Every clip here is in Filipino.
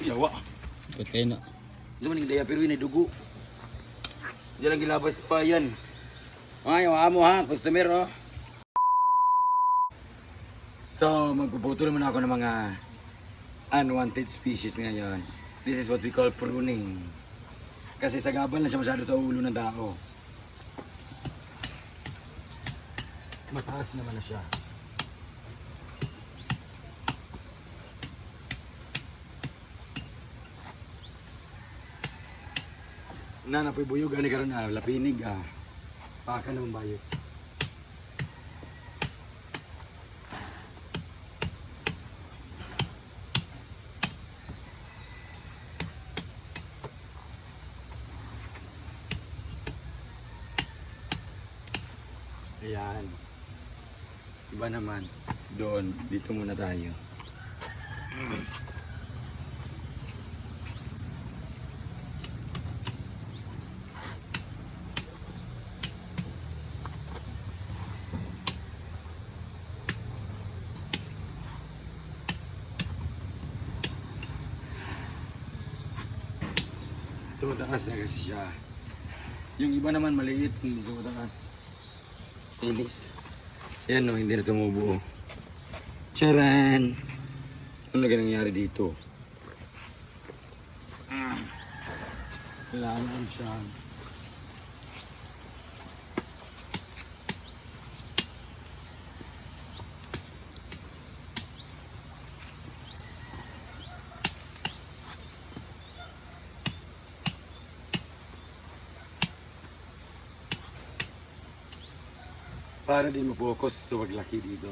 Yawa. Kaya na. Hindi man yung daya pero yun ay dugo. Diyan lang gilabas pa yan. Ay, wala mo ha, customer oh. So, magpuputol naman ako ng mga unwanted species ngayon. This is what we call pruning. Kasi sagabal na siya masyado sa ulo ng tao. Mataas naman na siya. Napoy buyog, ani karon na, lapinig ah. Paka naman bayot. Ayan. Iba naman. Doon, dito muna tayo. Tumataas na kasi siya. Yung iba naman maliit, hindi tumataas. Inis. Ayan no, hindi na tumubuo. Charan! Ano na nangyari dito? Kailangan siya. Para din mapokus sa paglaki dito.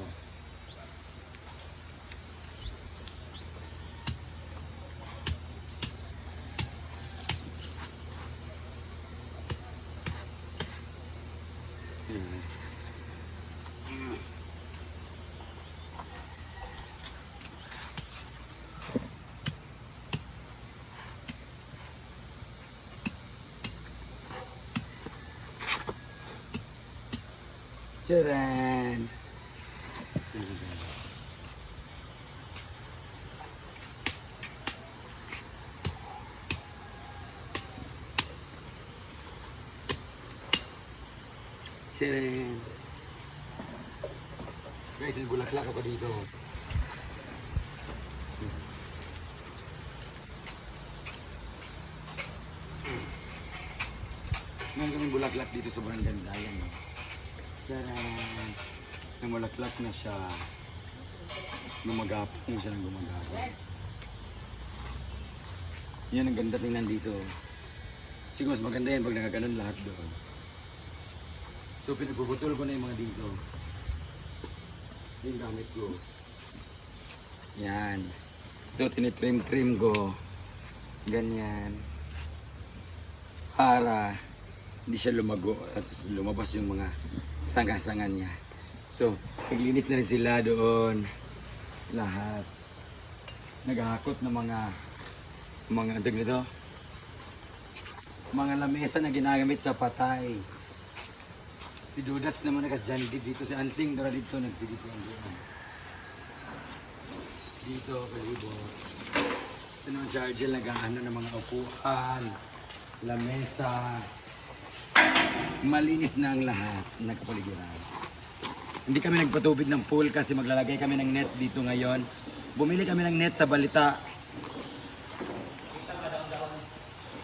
Charan! Charan! Guys, may bulaklak ako dito. Ngayon kaming bulaklak dito sa barangay Dayan. Charan! Namulaklak na siya. Gumagapong siya ng gumagapong. Yan ang ganda tingnan dito. Siguro mas maganda yan pag nakaganon lahat doon. So pinagpuputol ko na yung mga dito. Yung gamit ko. Yan. Ito tinitrim-trim ko. Ganyan. Para hindi siya lumago at lumabas yung mga sanga-sangan niya. So, naglinis na rin sila doon. Lahat. Naghahakot ng mga andag nito. Mga lamesa na ginagamit sa patay. Si Dudats naman nagkasyan dito. Si Ansing dara dito nagsidito ang doon. Dito, kalibot. Ito naman si Argel nag-aano ng mga upuan, lamesa. Malinis na ang lahat ng kapaligiran. Hindi kami nagpatubig ng pool kasi maglalagay kami ng net dito ngayon. Bumili kami ng net sa Balita.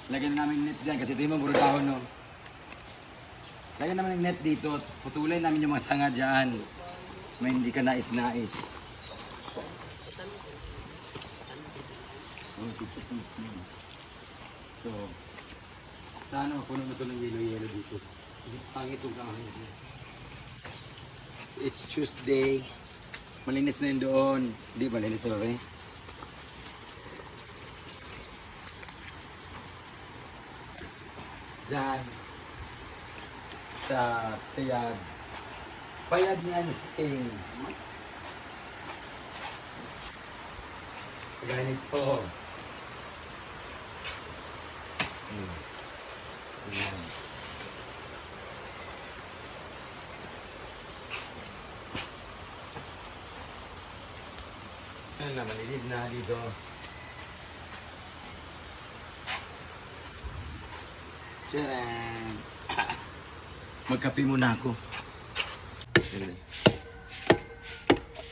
Lagyan na namin net dyan kasi ito yung mga dahon, no? Lagyan namin ng net dito. Putulay namin yung mga sanga dyan. May hindi ka nais-nais. So, sana mapuno na ito ng yelo-yelo dito. Kasi pangit itong kahangin. It's Tuesday. Malinis na yun doon. Hindi, malinis na rin. Diyan. Sa payag. Payag ni Ansing. Ganito. Ayan. Ayan na, malinis na dito. Tcharan! Magkape muna ako.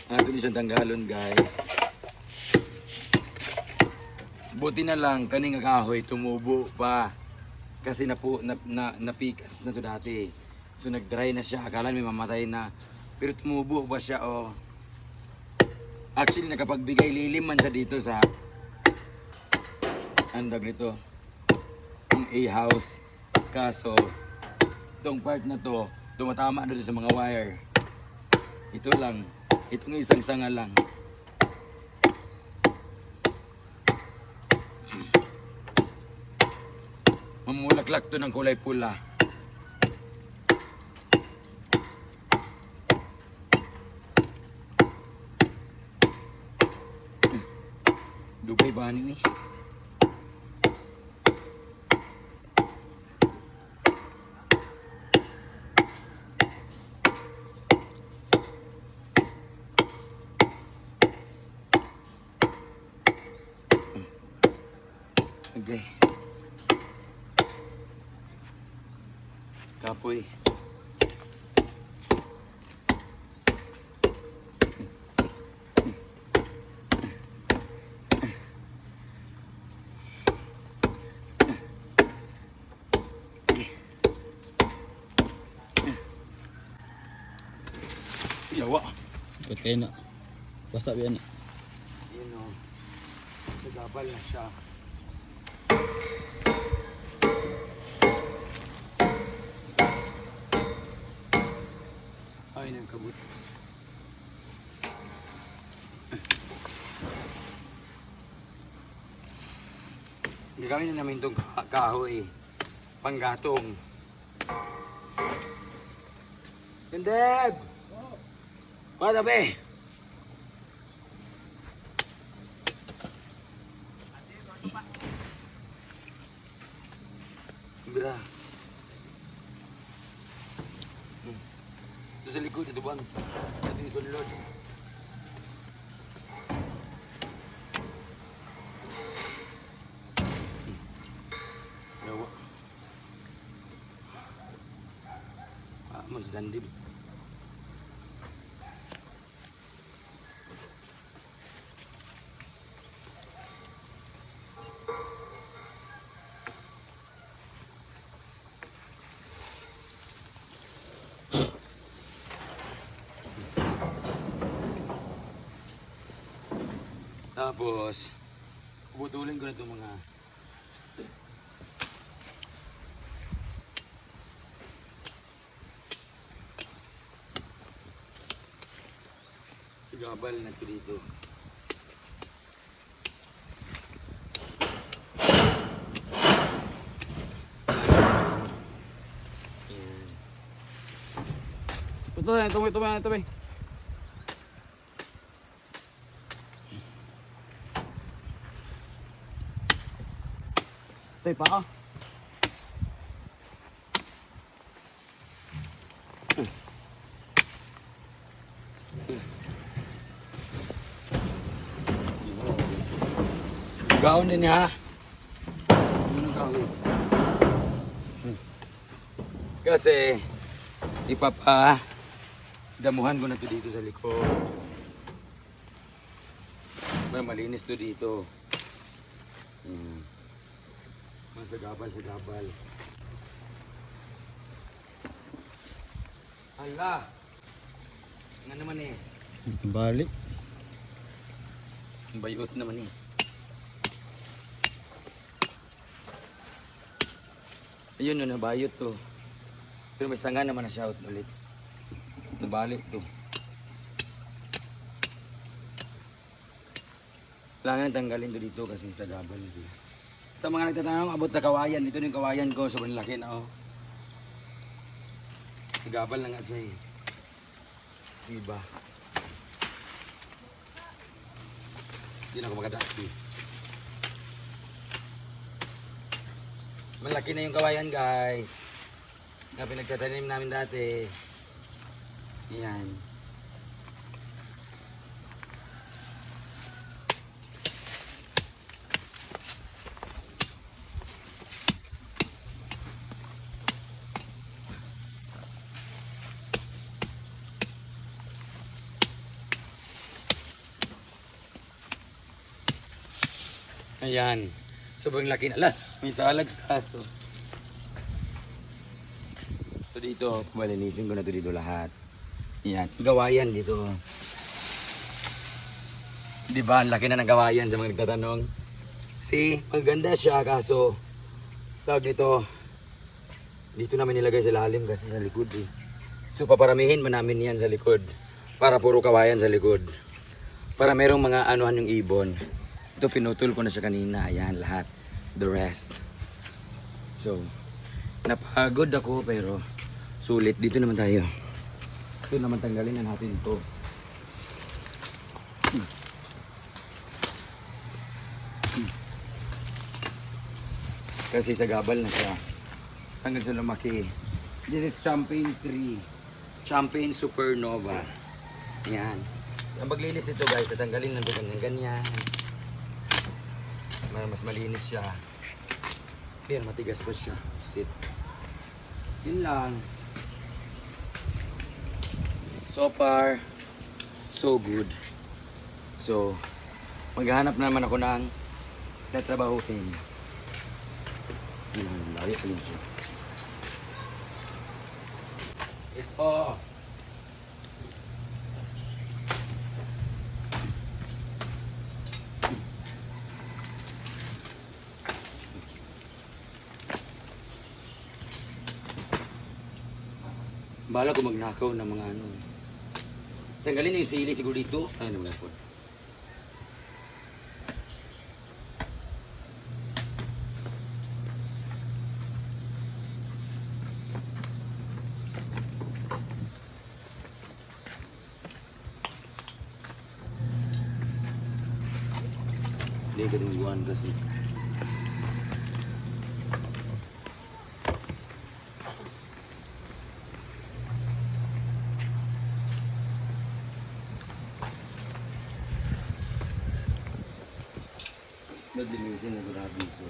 Ako din siyang tanggalon, guys. Buti na lang, kaning kahoy tumubo pa. Kasi napikas na to dati. So nag-dry na siya. Akala may mamatay na. Pero tumubo pa siya, oh. Actually, nakapagbigay lilim man siya dito sa andag nito. Yung A-house. Kaso, itong part na to, tumatama doon sa mga wire. Ito lang. Itong isang sanga lang. Mamulaklak to ng kulay pula. Dugay ba ni? Okay. Kapoy. Yawa. Kaya na. Basta yan na. Yun o. Nagabal na siya. Ay, nang kabut. Gagawin na namin itong kahoy. Panggatong. Gandeb! Kuha tabi! Bira. Ito sa likod, ito bang? Ito yung sulod. Yawa. Mas dandib. Tapos, puputulin ko na itong mga gabal na ito dito. Ito na, ito. Ito pa ako. Gaon din niya. Ano gaon? Kasi damuhan ko na to dito sa likod. Malinis to dito. Sa gabal. Hala. Nga naman eh. Balik. Bayot naman eh. Ayun no, nabayot to. Pero may sanga naman na shout ulit. Nabalik to. Kailangan tanggalin to dito kasi sa gabal siya. Sa mga nagtatanong abot na kawayan, ito yung kawayan ko, sobrang laki na oh. Sa gabal na nga siya eh. Diba? Hindi na ako makadaki. Malaki na yung kawayan guys. Na pinagtatanim namin dati. Yan. Ayan. Sobrang laki na. Ala, may salag sa aso. So dito, malinisin ko na to dito lahat. Ayan. Gawayan dito. Di ba? Ang laki na ng gawayan sa mga nagtatanong. See, maganda siya kaso tawag dito. Dito namin nilagay sa lalim kasi sa likod eh. So paparamihin mo namin yan sa likod. Para puro kawayan sa likod. Para merong mga anuhan yung ibon. Ito pinutol ko na siya kanina. Ayan lahat. The rest. So, napagod ako pero sulit. Dito naman tayo. Ito naman tanggalin na natin ito. Kasi sa gabal na siya. Hanggang sa lumaki. This is Champagne tree. Champagne Supernova. Ayan. Ang paglinis ito guys, tatanggalin lang ito ganyan. Mas malinis siya. Pero matigas pa siya. Sit. Yun lang. So far, so good. So, maghahanap naman ako ng tatrabahuhin. Layo pa rin siya. Ito. Bala ko magnakaw ng mga ano. Tanggalin na yung sili siguro dito. Ay, naman ako. Hindi ka tingguan kasi. Naglinisin na grabe ito.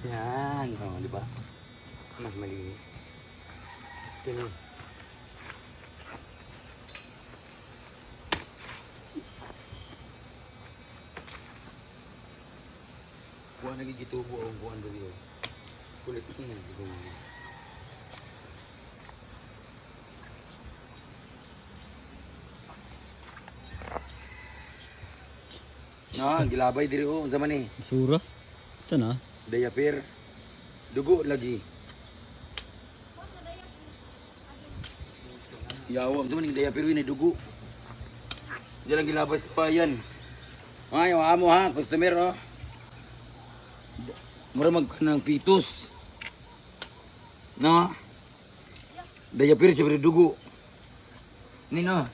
Yan, oh, di ba? Mas malinis. Ito. Buwan nagigitubo o buwan dali. Kulit ito na siguro. Na, gilabay diri o zaman eh. Sura. Ito na. Diaper. Dugo lagi. Yawa, ito man yung diaper yun, dugo. Diyan lang gilabas pa yan. Ay, mo ha, customer oh. Mura ng pitos. No? Diaper siya dugo. Nino?